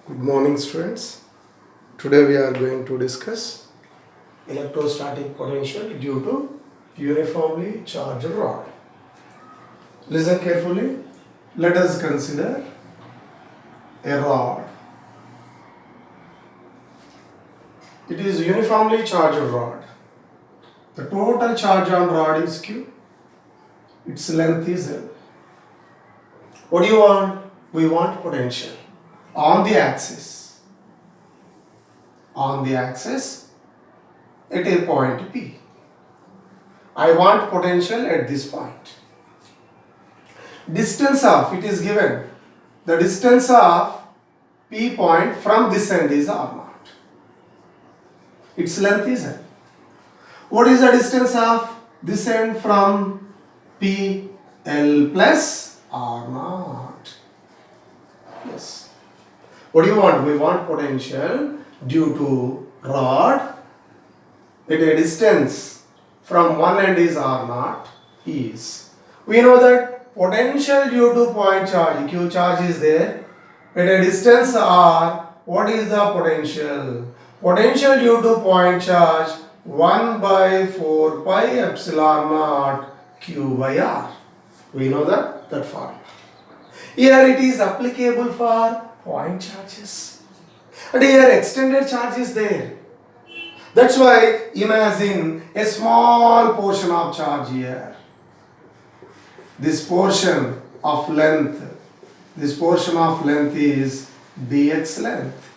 Good morning, students. Today we are going to discuss electrostatic potential due to uniformly charged rod. Listen carefully. Let us consider a rod. It is uniformly charged rod. The total charge on rod is Q. Its length is L. What do you want? We want potential on the axis. On the axis at a point P. I want potential at this point. Distance of, it is given, the distance of P point from this end is R naught. Its length is L. What is the distance of this end from P? L plus R naught. Yes. What do you want? We want potential due to rod at a distance from one end is R naught is. We know that potential due to point charge, Q charge is there. At a distance R, what is the potential? Potential due to point charge 1 by 4 pi epsilon naught Q by R. We know that formula. Here it is applicable for point charges. And here extended charge is there. That's why imagine a small portion of charge here. This portion of length is dx length.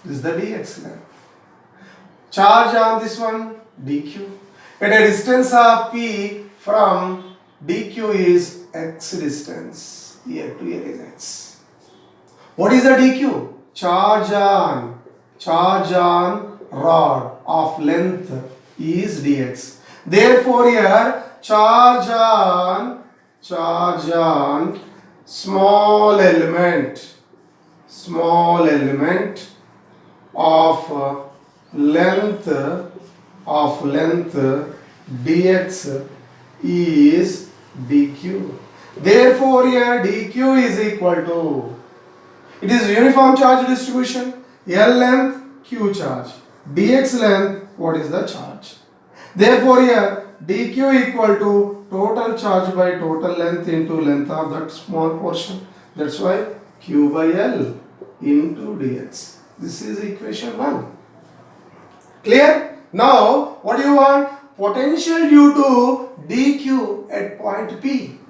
This is the dx length. Charge on this one dq. At a distance of p from dq is x distance. Here to here is x. What is the dq? Charge on rod of length is dx. Therefore here charge on small element of length dx is dq. Therefore here dq is equal to, it is uniform charge distribution, L length q charge, dx length, what is the charge? Therefore here dq equal to total charge by total length into length of that small portion. That's why q by L into dx. This is equation 1. Clear? Now what do you want? Potential due to dq at point P.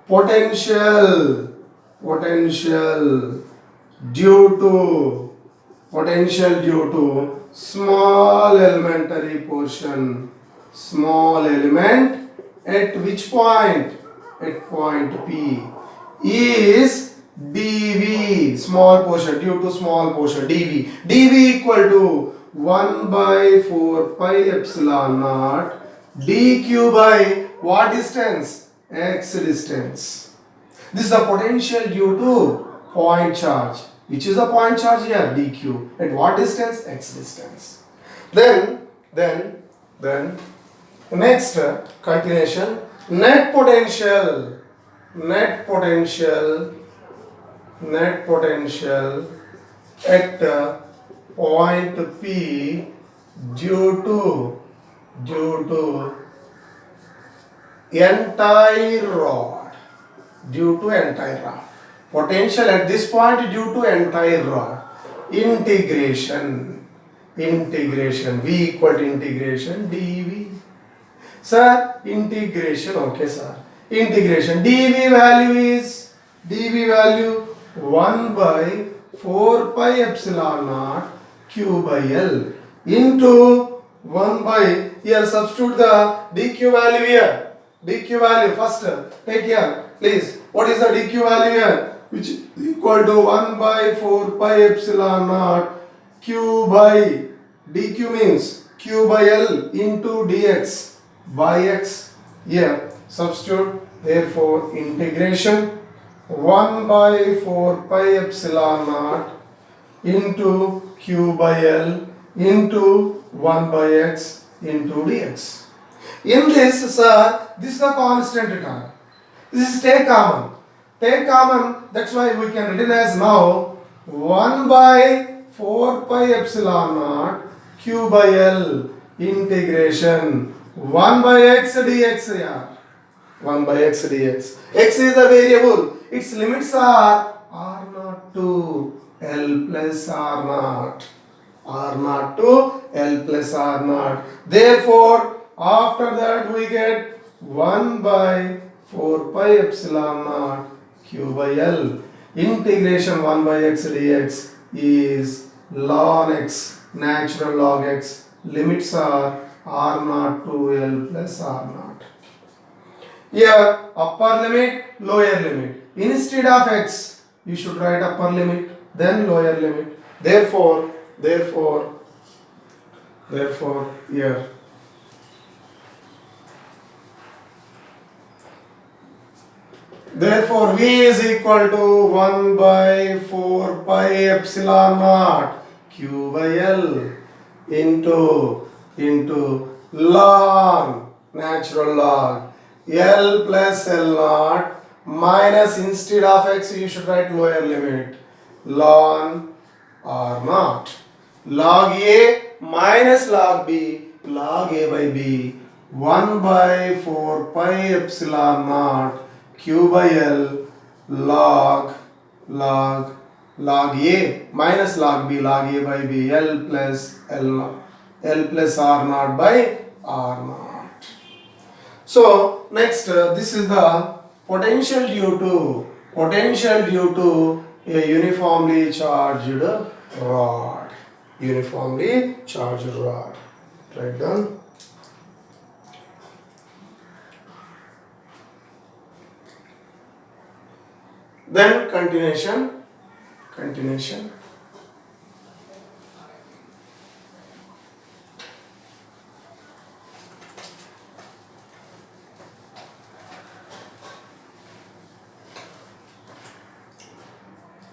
Potential due to small elementary portion, small element at which point? At point P is dV, small portion, due to small portion, dV equal to 1 by 4 pi epsilon naught dq by what distance? X distance. This is the potential due to point charge. Which is the point charge here? dq. At what distance? X distance. Then next continuation, net potential at point P due to entire rod. Potential at this point due to entire rod. Integration V equal to integration dV. Sir, integration, okay sir. Integration dV value 1 by 4 pi epsilon naught q by L into 1 by, here substitute the dq value here. dq value first take here please. What is the dq value here? Which is equal to 1 by 4 pi epsilon naught q by, dq means q by L into dx by x. Here substitute, therefore integration 1 by 4 pi epsilon naught into q by L into 1 by x into dx. In this, sir, this is the constant term. This is take common. Take common, that's why we can written as now 1 by 4 pi epsilon naught q by L integration 1 by x dx. Yeah. 1 by x dx. X is the variable. Its limits are r naught to L plus r naught. R naught to L plus R naught. Therefore, after that we get 1 by 4 pi epsilon naught q by L. Integration 1 by x dx is ln x, natural log x. Limits are R naught to L plus R naught. Here, upper limit, lower limit. Instead of x, you should write upper limit, then lower limit. Therefore, here therefore v is equal to 1 by 4 pi epsilon naught q by L into ln natural log L plus L naught minus, instead of x you should write lower limit, ln R naught. Log A minus log B, log A by B, 1 by 4 pi epsilon naught q by L log A minus log B, log A by B, L plus R naught by R naught. So next, this is the potential due to a uniformly charged rod. Uniformly charged rod. Write down. Then continuation.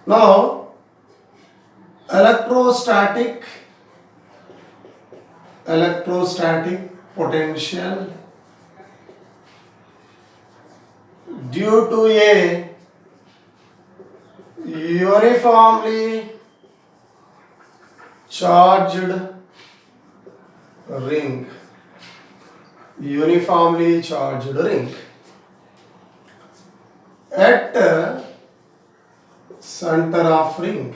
Now, electrostatic potential due to a uniformly charged ring. At center of ring.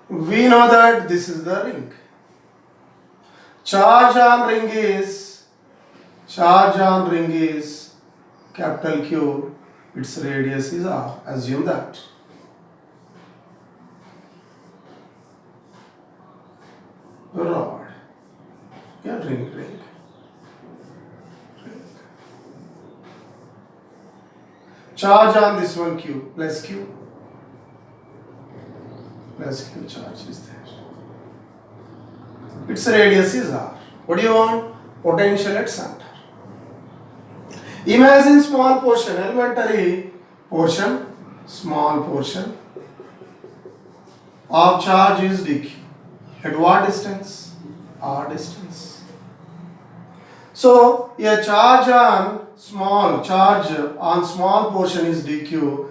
We know that this is the ring. Charge on ring is capital Q. Its radius is R. Assume that. Rod. Yeah, ring. Charge on this one Q, plus Q charge is there. Its radius is R. What do you want? Potential at center. Imagine small portion, elementary portion, small portion of charge is dq. At what distance? R distance. So a charge on small portion is dq.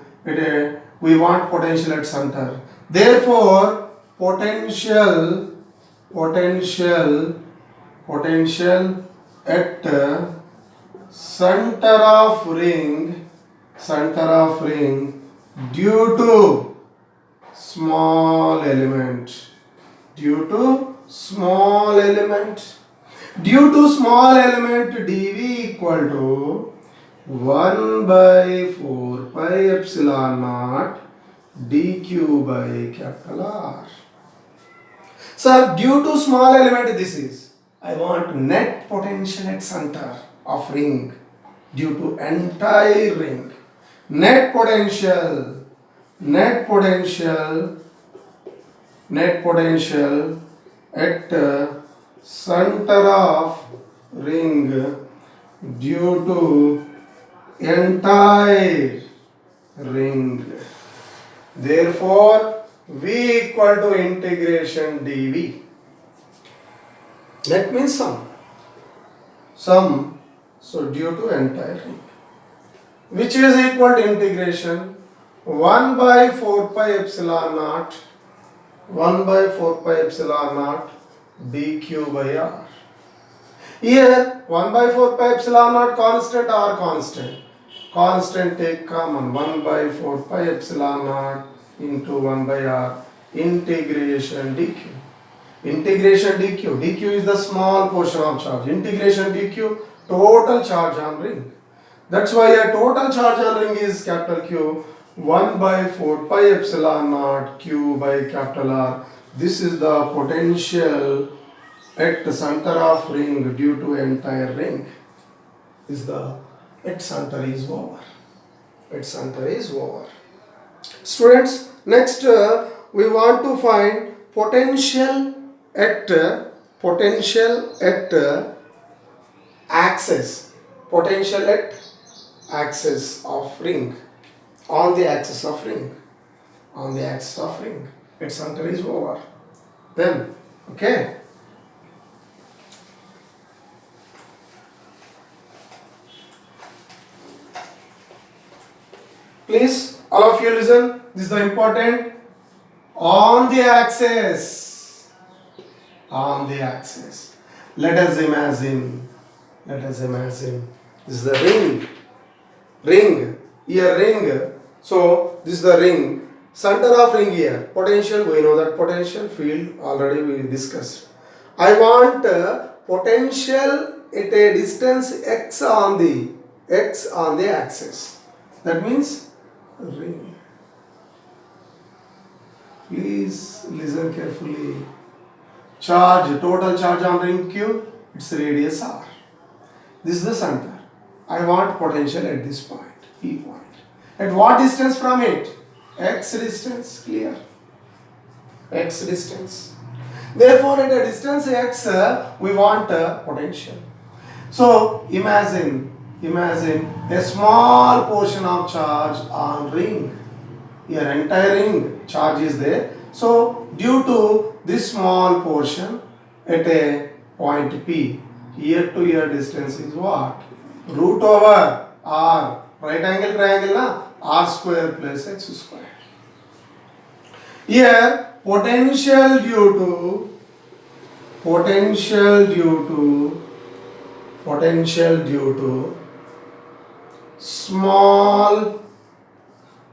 We want potential at center. Therefore, potential at center of ring due to small element dV equal to 1 by 4 pi epsilon naught dq by capital R. So due to small element this is, I want net potential at center of ring due to entire ring. Net potential at center of ring due to entire ring. Therefore, V equal to integration dV. That means sum. So due to entire ring, which is equal to integration 1 by 4 pi epsilon naught 1 by 4 pi epsilon naught dq by r. Here 1 by 4 pi epsilon naught constant or constant. Constant take common 1 by 4 pi epsilon naught into 1 by r integration dq. Integration dq. dq is the small portion of charge. Integration dq total charge on ring. That's why a total charge on ring is capital Q 1 by 4 pi epsilon naught Q by capital R. This is the potential at the center of ring due to entire ring. Is the at center is over. At center is over. Students, next we want to find potential at axis. Potential at axis of ring. On the axis of ring. On the axis of ring. Its center is over. Then, okay. Please, all of you listen. This is the important. On the axis. On the axis. Let us imagine. This is the ring. Ring. Here ring. So this is the ring. Center of ring here. Potential. We know that potential field already we discussed. I want potential at a distance x on the axis. That means ring. Please listen carefully. Charge. Total charge on ring Q. Its radius r. This is the center. I want potential at this point, P point. At what distance from it? X distance, clear? X distance. Therefore, at a distance x, we want potential. So, imagine a small portion of charge on ring. Here, entire ring charge is there. So, due to this small portion at a point P, here to here distance is what? Root over r. Right angle triangle na? R square plus x square. Here potential due to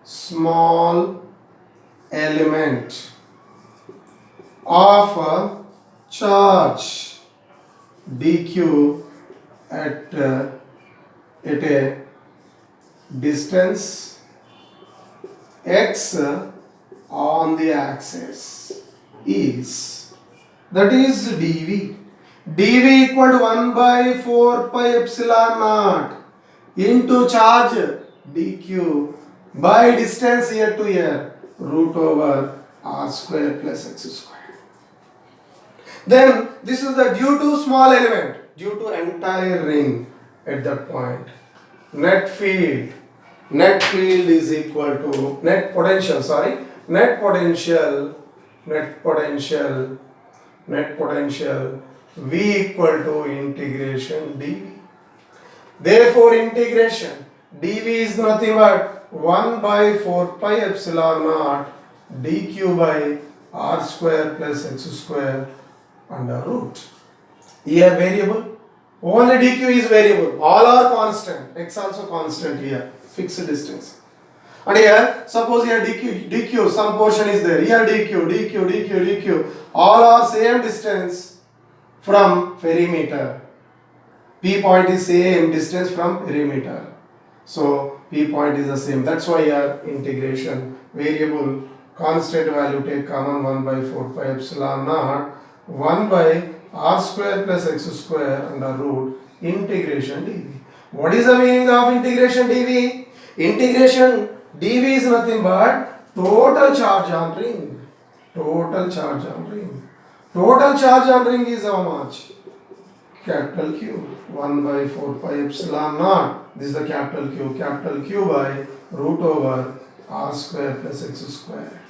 small element of charge dq at a distance x on the axis is, that is dv. dv equal to 1 by 4 pi epsilon naught into charge dq by distance here to here root over r square plus x square. Then this is the due to small element, due to entire ring at that point. Net field is equal to net potential V equal to integration dV. Therefore integration dV is nothing but 1 by 4 pi epsilon naught dq by r square plus x square under root. Here variable, only dq is variable, all are constant, x also constant here, fixed distance. And here, suppose here dq, some portion is there, here dq, all are same distance from perimeter. P point is same distance from perimeter. So P point is the same, that's why here integration, variable, constant value take common 1 by 4 pi epsilon naught, 1 by r square plus x square under root integration dv. What is the meaning of integration dv? Integration dv is nothing but total charge on ring. Total charge on ring is how much? Capital Q. 1 by 4 pi epsilon naught. This is the capital Q by root over r square plus x square.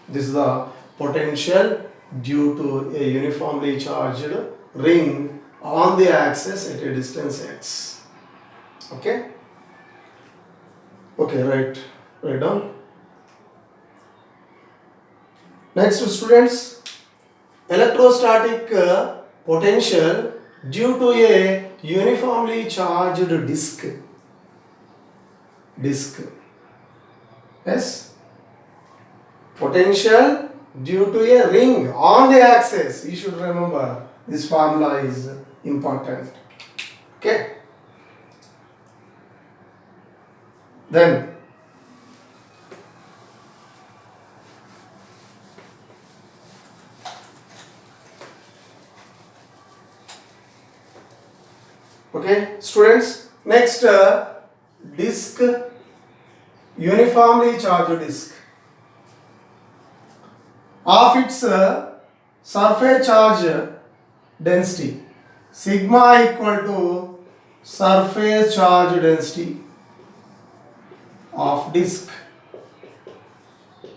This is the potential due to a uniformly charged ring on the axis at a distance x. Okay? Okay, write down. Next students, electrostatic potential due to a uniformly charged disk. Yes, potential due to a ring on the axis. You should remember this formula is important. Okay. Then okay, students, next disk, uniformly charged disk of its surface charge density sigma equal to surface charge density of disk.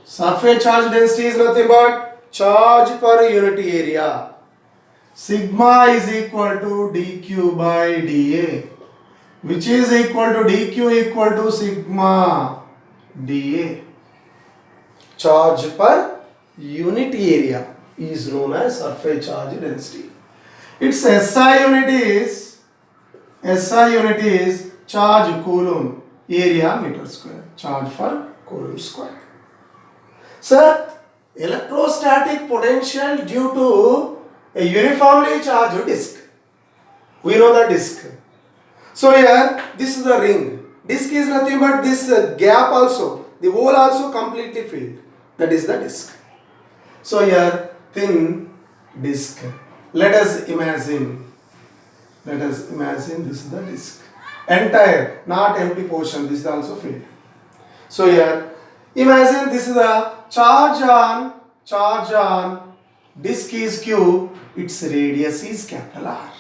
Surface charge density is nothing but charge per unit area. Sigma is equal to dq by dA, which is equal to dq equal to sigma dA. Charge per unit area is known as surface charge density. Its SI unit is charge coulomb, area meter square, charge per coulomb square. Sir, electrostatic potential due to a uniformly charged disk. We know the disk. So here, this is the ring. Disk is nothing but this gap also. The hole also completely filled. That is the disk. So here, thin disk. Let us imagine this is the disk. Entire, not empty portion. This is also filled. So here, imagine this is the charge on disk is Q, its radius is capital R.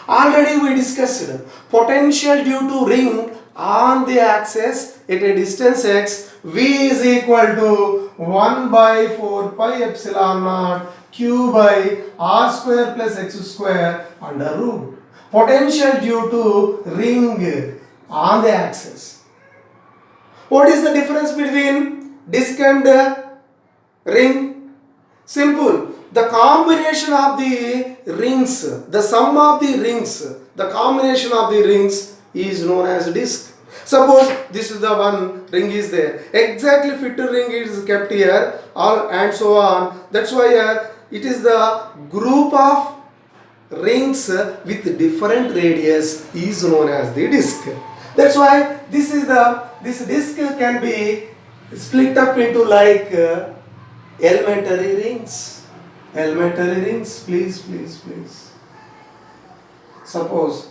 Already we discussed potential due to ring on the axis at a distance x, V is equal to 1 by 4 pi epsilon naught Q by R square plus x square under root. Potential due to ring on the axis. What is the difference between disk and ring? Simple. The combination of the rings, the sum of the rings, the combination of the rings is known as disk. Suppose this is the one ring is there. Exactly fitted ring is kept here and so on. That's why it is the group of rings with different radius is known as the disk. That's why this disk can be split up into like elementary rings. Please. Suppose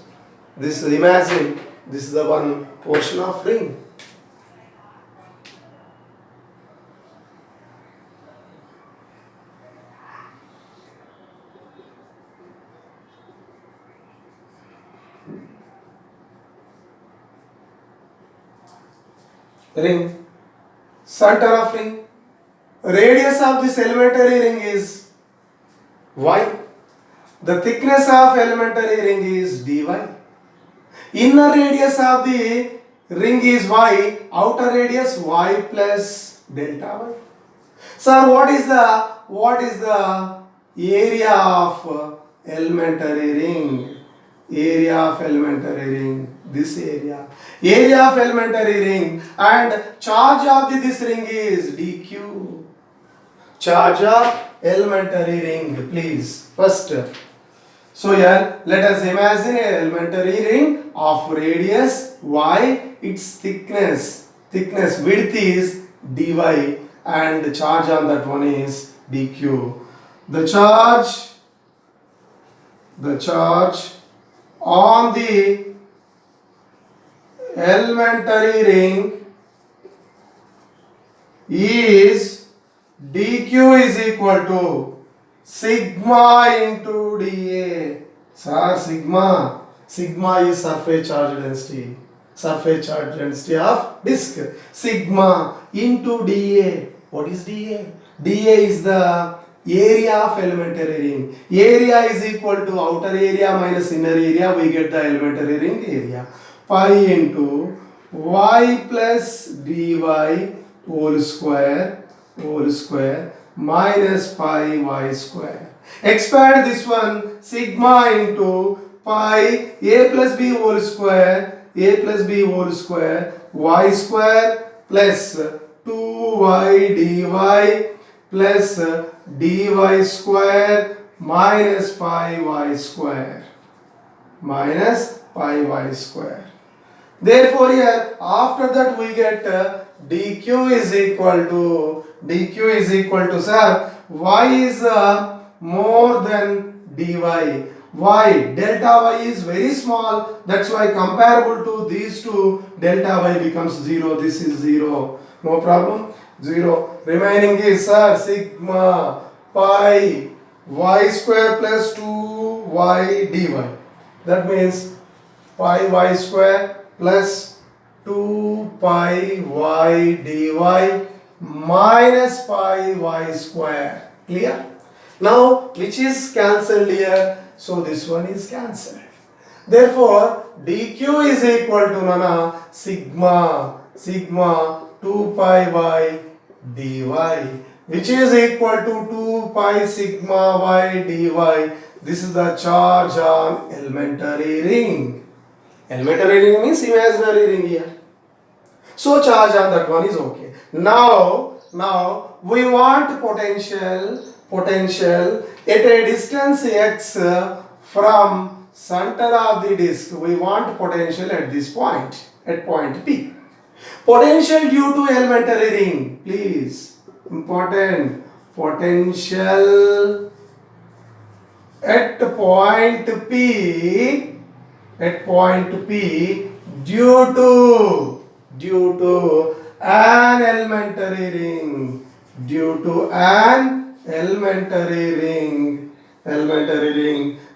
imagine this is the one portion of ring. Ring, center of ring. Radius of this elementary ring is y. The thickness of elementary ring is dy. Inner radius of the ring is y. Outer radius y plus delta y. Sir, what is the area of elementary ring? Area of elementary ring. This area. Area of elementary ring and charge of this ring is dq. Charge of elementary ring, please. First, so here let us imagine an elementary ring of radius y, its thickness width is dy and the charge on that one is dq. The charge on the elementary ring is dq is equal to sigma into dA. Sir, sigma is surface charge density of disk. Sigma into dA. What is dA? dA is the area of elementary ring. Area is equal to outer area minus inner area. We get the elementary ring area. Pi into y plus dy whole square whole square minus pi y square. Expand this one sigma into pi a plus b whole square y square plus 2y dy plus dy square minus pi y square. Therefore here after that we get dq is equal to sir y is more than dy. Why? Delta y is very small, that's why comparable to these two delta y becomes 0. This is 0. No problem. 0. Remaining is sir sigma pi y square plus 2y dy. That means pi y square plus 2 pi y dy minus pi y square. Clear? Now which is cancelled here? So this one is cancelled. Therefore dq is equal to nana sigma 2 pi y dy, which is equal to 2 pi sigma y dy. This is the charge on elementary ring. Elementary ring means imaginary ring here. So charge on that one is okay. Now we want potential at a distance x from center of the disk. We want potential at this point, at point P. Potential due to elementary ring, please. Important. Potential at point P due to an elementary ring.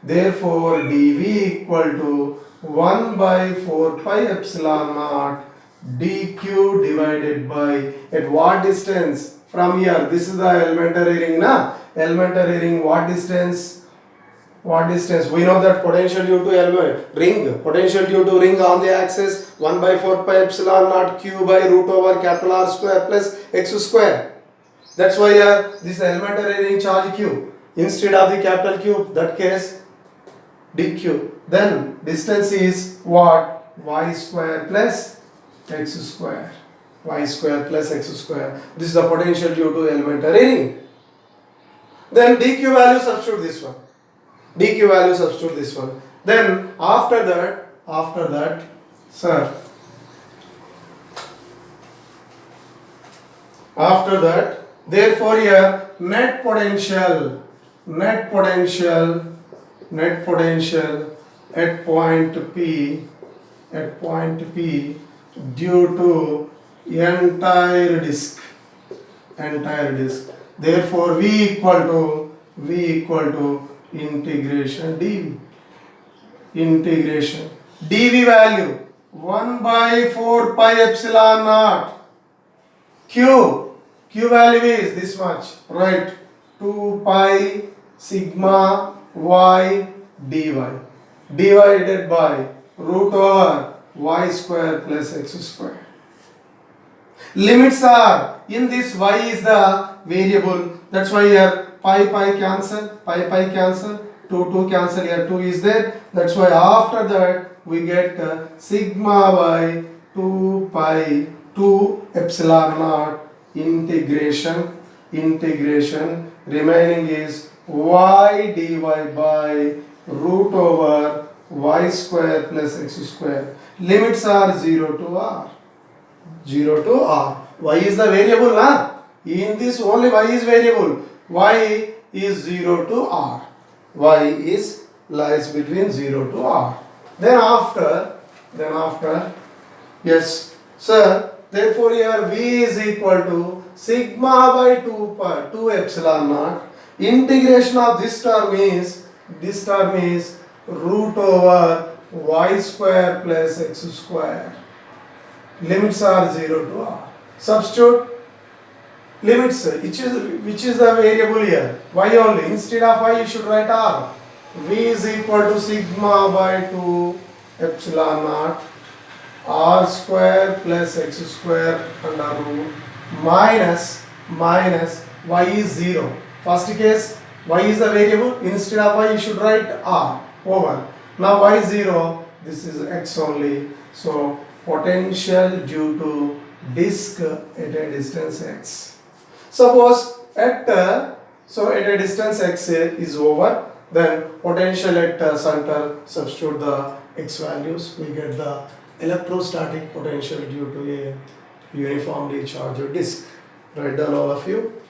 Therefore dV equal to 1 by 4 pi epsilon naught dq divided by at what distance from here. This is the elementary ring na. Elementary ring, what distance? We know that potential due to potential due to ring on the axis 1 by 4 pi epsilon naught q by root over capital R square plus x square. That's why here this elementary ring charge q instead of the capital Q, that case dq. Then distance is what? Y square plus x square. This is the potential due to elementary ring. Then dq value substitute this one. Then after that, sir, therefore here net potential at point P due to entire disk. Therefore V equal to integration dv value 1 by 4 pi epsilon naught q value is this much, right? 2 pi sigma y dy divided by root over y square plus x square. Limits are in this, y is the variable, that's why here pi cancel, 2 cancel, here 2 is there, that's why after that we get sigma by 2 pi 2 epsilon naught integration remaining is y dy by root over y square plus x square. Limits are 0 to r. Y is the variable, na? In this only y is variable. Y is 0 to r. Lies between 0 to r. Then after, yes, sir. Therefore here V is equal to sigma by 2 epsilon naught. Integration of this term is root over y square plus x square. Limits are 0 to r. Substitute limits, which is the variable here? Y only. Instead of y you should write r. V is equal to sigma by 2 epsilon naught r square plus x square under root minus minus y is 0. First case, y is the variable. Instead of y, you should write r over. Now y is 0. This is x only. So potential due to disk at a distance x. Suppose at a distance x is over, then potential at center, substitute the x values, we get the electrostatic potential due to a uniformly charged disk. Write down all of you.